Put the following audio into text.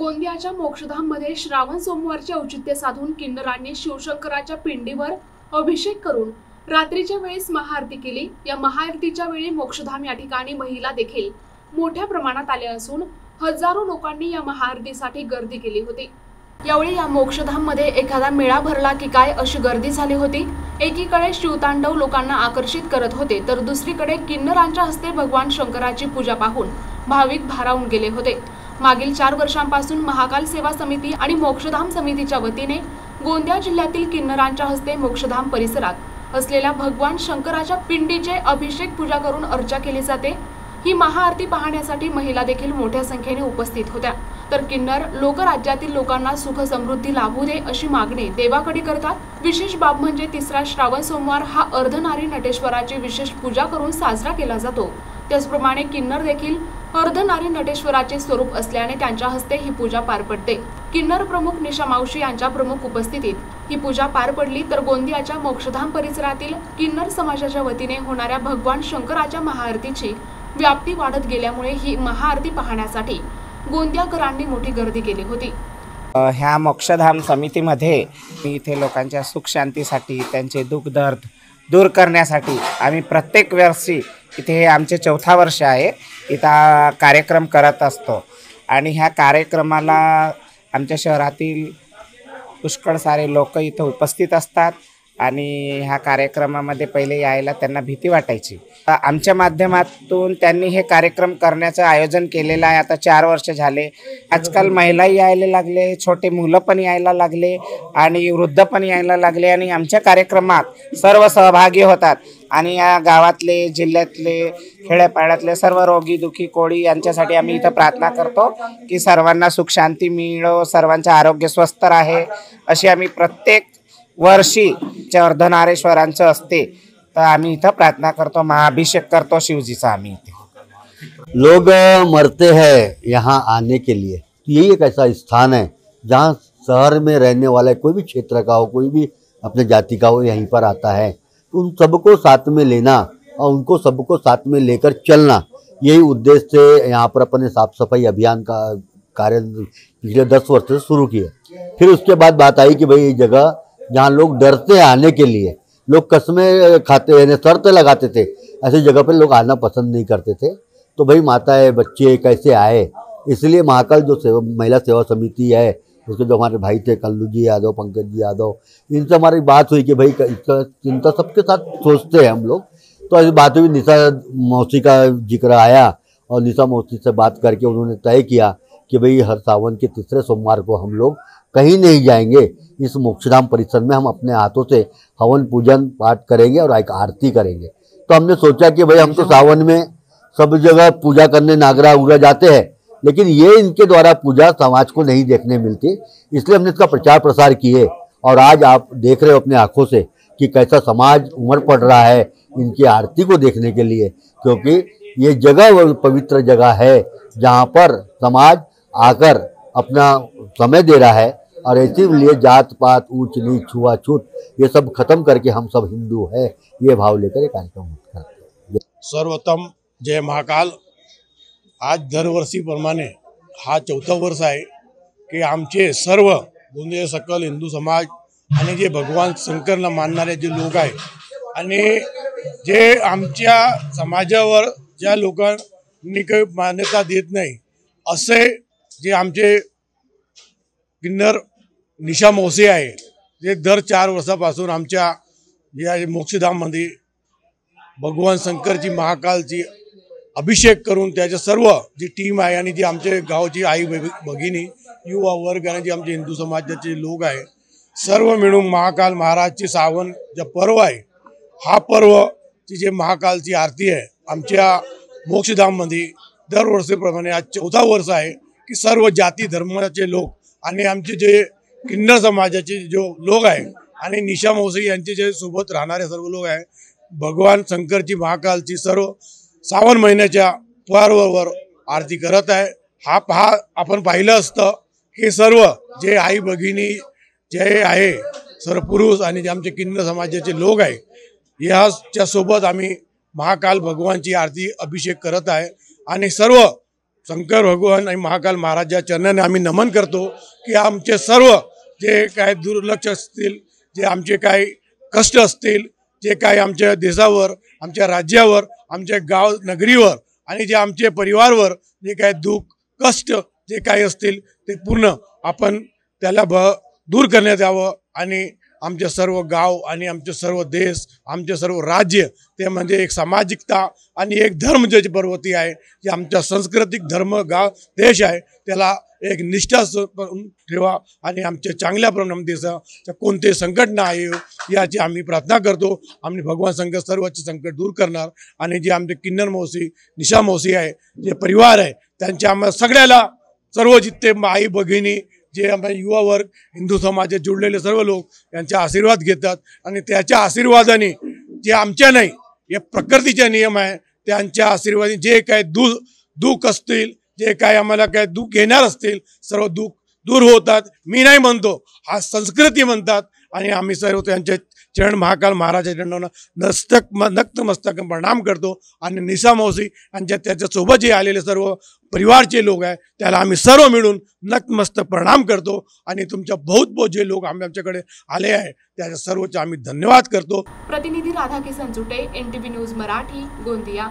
गोंदियाच्या मोक्षधाममध्ये श्रावण सोमवारचे औचित्य साधून किन्नरांनी शिवशंकराच्या पिंडीवर अभिषेक करून रात्रीच्या वेळेस महाआरती केली। या महाआरतीच्या वेळी मोक्षधाम या ठिकाणी महिला देखील मोठ्या प्रमाणात आल्या असून हजारो लोकांनी या महाआरतीसाठी गर्दी केली होती। यावेळी या मोक्षधाममध्ये एखादा मेळा भरला की काय अशी गर्दी झाली होती। एकीकडे शिवतांडव लोकांना आकर्षित करत होते तर दुसरीकडे किन्नरांच्या हस्ते भगवान शंकराची पूजा पाहून भाविक भारावून गेले होते। मागील 4 वर्षांपासून महाकाल सेवा समिती आणि मोक्षधाम समितीच्या वतीने गोंदिया जिल्ह्यातील किन्नरांच्या हस्ते मोक्षधाम परिसरात असलेल्या भगवान शंकराच्या पिंडीचे अभिषेक पूजा करून अर्चा केली जाते। ही महाआरती पाहण्यासाठी महिला देखील मोठ्या संख्येने उपस्थित होत्या। तर किन्नर लोक राज्यातील लोकांना सुख समृद्धी लाभू दे अशी मागणी देवाकडे करतात। विशेष बाब म्हणजे तिसरा श्रावण सोमवार हा अर्धनारी नटेश्वराची विशेष पूजा करून साजरा केला जातो। त्याचप्रमाणे किन्नर देखील अर्धनारी नटेश्वराचे स्वरूप असल्याने त्यांच्या हस्ते ही पूजा पार पडते। किन्नर प्रमुख निशा मावशी यांच्या प्रमुख उपस्थितीत ही पूजा पार पडली। तर गोंदियाच्या मोक्षधाम परिसरातील किन्नर समाजाच्या वतीने होणाऱ्या भगवान शंकराच्या महाआरतीची व्याप्ती वाढत गेल्यामुळे ही महाआरती पाहण्यासाठी गोंदियाकरांनी मोठी गर्दी केली होती। ह्या मोक्षधाम समितीमध्ये इथे लोकांच्या सुख शांतीसाठी त्यांचे दुःख दर्द दूर करण्यासाठी आम्ही प्रत्येक वर्षी इथे आमचे 4था वर्ष आहे इथं कार्यक्रम करत असतो। आणि ह्या कार्यक्रमाला आमच्या शहरातील पुष्कळ सारे लोक इथं उपस्थित असतात आणि ह्या कार्यक्रमामध्ये पहिले यायला त्यांना भीती वाटायची। आमच्या माध्यमातून त्यांनी हे कार्यक्रम करण्याचं आयोजन केलेलं आहे। आता 4 वर्ष झाले। आजकाल महिलाही यायला लागले, छोटे मुलं पण यायला लागले आणि वृद्ध पण यायला लागले आणि आमच्या कार्यक्रमात सर्व सहभागी होतात। आणि या गावातले जिल्ह्यातले खेड्यापाड्यातले सर्व रोगी दुखी कोळी यांच्यासाठी आम्ही इथं प्रार्थना करतो की सर्वांना सुख शांती मिळो, सर्वांचं आरोग्य स्वस्थ राहे अशी आम्ही प्रत्येक वर्षी अर्धनारेश्वरांचं असते तर आम्ही इथं प्रार्थना करतो, महाअभिषेक करतो शिवजीचा। आम्ही इथे लोग मरते हैं यहाँ आने के लिए, तो यही एक ऐसा स्थान है जहाँ शहर में रहने वाला कोई भी क्षेत्र का हो, कोई भी अपने जाति का हो, यहीं पर आता है। उन सबको साथ में लेना और उनको सबको साथ में लेकर चलना, यही उद्देश्य से यहाँ पर अपने साफ सफाई अभियान का कार्य पिछले 10 वर्ष से शुरू किया। फिर उसके बाद बात आई कि भाई ये जगह जहाँ लोग डरते हैं आने के लिए, लोग कस्में खाते हैं, शर्त लगाते थे, ऐसी जगह पर लोग आना पसंद नहीं करते थे। तो भाई माताएं बच्चे कैसे आए, इसलिए महाकाल जो महिला सेवा समिति है उसके जो हमारे भाई थे कल्लू जी यादव, पंकज जी यादव, इनसे हमारी बात हुई कि भाई इसका चिंता सबके साथ सोचते हैं हम लोग। तो ऐसी बात हुई, निशा मौसी का जिक्र आया और निशा मौसी से बात करके उन्होंने तय किया कि भाई हर सावन के तीसरे सोमवार को हम लोग कहीं नहीं जाएंगे, इस मोक्षधाम परिसर में हम अपने हाथों से हवन पूजन पाठ करेंगे और एक आरती करेंगे। तो हमने सोचा कि भाई हम तो सावन में सब जगह पूजा करने नागरा उगरा जाते हैं, लेकिन ये इनके द्वारा पूजा समाज को नहीं देखने मिलती, इसलिए हमने इसका प्रचार प्रसार किए। और आज आप देख रहे हो अपने आंखों से कि कैसा समाज उमड़ पड़ रहा है इनकी आरती को देखने के लिए, क्योंकि ये जगह पवित्र जगह है जहाँ पर समाज आकर अपना समय दे रहा है। और इसीलिए जात पात ऊंच नीच छुआछूत ये सब खत्म करके हम सब हिंदू है, ये भाव लेकर ये कार्यक्रम करते हैं। सर्वोत्तम जय महाकाल। आज दरवर्षीप्रमाणे हा 4था वर्ष आहे की आमचे सर्व गोंदिया सकल हिंदू समाज आणि जे भगवान शंकरला मानणारे जे लोक आहे आणि जे आमच्या समाजावर ज्या लोकांनी काही मान्यता देत नाही असे जे आमचे किन्नर निशा मौसी आहे, जे दर 4 वर्षापासून आमच्या या मोक्षधाममध्ये भगवान शंकरची महाकालची अभिषेक करून त्याच्या सर्व जी टीम आहे आणि जी आमचे गावची आई भगिनी युवा वर्ग आणि जे आमचे हिंदू समाजाचे लोक आहे सर्व मिळून महाकाल महाराजची सावन जे पर्व आहे, हा पर्वची जे महाकालची आरती आहे आमच्या मोक्षधाममध्ये दरवर्षीप्रमाणे आज 4था वर्ष आहे की सर्व जाती धर्माचे लोक आणि आमचे जे किन्नर समाजाचे जो लोक आहे आणि निशा मौसी यांचे जे सोबत राहणारे सर्व लोक आहे भगवान शंकरची महाकालची सर्व सावन महिन्याच्या पर्वावर आरती करत आहे। हा आपण पाहिलं असतं हे सर्व जे आई भगिनी जे आहे सर्व पुरुष आणि जे आमचे किन्नर समाजाचे लोक आहे याच्या सोबत आम्ही महाकाल भगवानची आरती अभिषेक करत आहे आणि सर्व शंकर भगवान आणि महाकाल महाराजा चरणाने आम्ही नमन करतो की आमचे सर्व जे काय दुर्लक्ष असतील, जे आमचे काय कष्ट असतील, जे काय आमच्या देशावर, आमच्या राज्यावर, आमच्या गाव नगरीवर आणि जे आमचे परिवारवर जे काय दुःख कष्ट जे काही असतील ते पूर्ण आपण त्याला दूर करण्यात यावं आणि आमचे सर्व गाव आणि आमचे सर्व देश, आमचे सर्व राज्य ते म्हणजे एक सामाजिकता आणि एक धर्म ज्याची पर्वती आहे, जे आमच्या सांस्कृतिक धर्म गाव देश आहे त्याला एक निष्ठा ठेवा आणि आमच्या चांगल्या प्रमाणात देशाच्या कोणते संकट नाही येऊ याची आम्ही प्रार्थना करतो. आम्ही भगवान शंकर सर्वचे संकट दूर करणार आणि जे आमचे किन्नर मावशी, निशा मावशी आहे, जे परिवार आहे त्यांच्या आम्हाला सगळ्याला सर्व जिथे आई भगिनी जे आम्ही युवा वर्ग हिंदू समाजात जुळलेले सर्व लोक यांचे आशीर्वाद घेतात आणि त्याच्या आशीर्वादाने जे आमच्या नाही हे प्रकृतीचे नियम आहे त्यांच्या आशीर्वादाने जे काय दुःख असतील, जे काय आम्हाला काय दुःख येणार असतील सर्व दुःख दूर होतात. मी नाही म्हणतो, हा संस्कृती म्हणतात आणि आम्ही सर्व त्यांचे चरण महाकाल महाराजाच्या चरणांना नतमस्तक प्रणाम करतो आणि निशा मावशी यांच्या त्याच्यासोबत जे आलेले सर्व परिवारचे लोक आहे त्याला आम्ही सर्व मिळून नतमस्तक प्रणाम करतो आणि तुमच्या बहुत जे लोक आमच्याकडे आले आहे त्याच्या सर्वचे आम्ही धन्यवाद करतो. प्रतिनिधी राधाकिसन जुटे, NTV न्यूज मराठी, गोंदिया.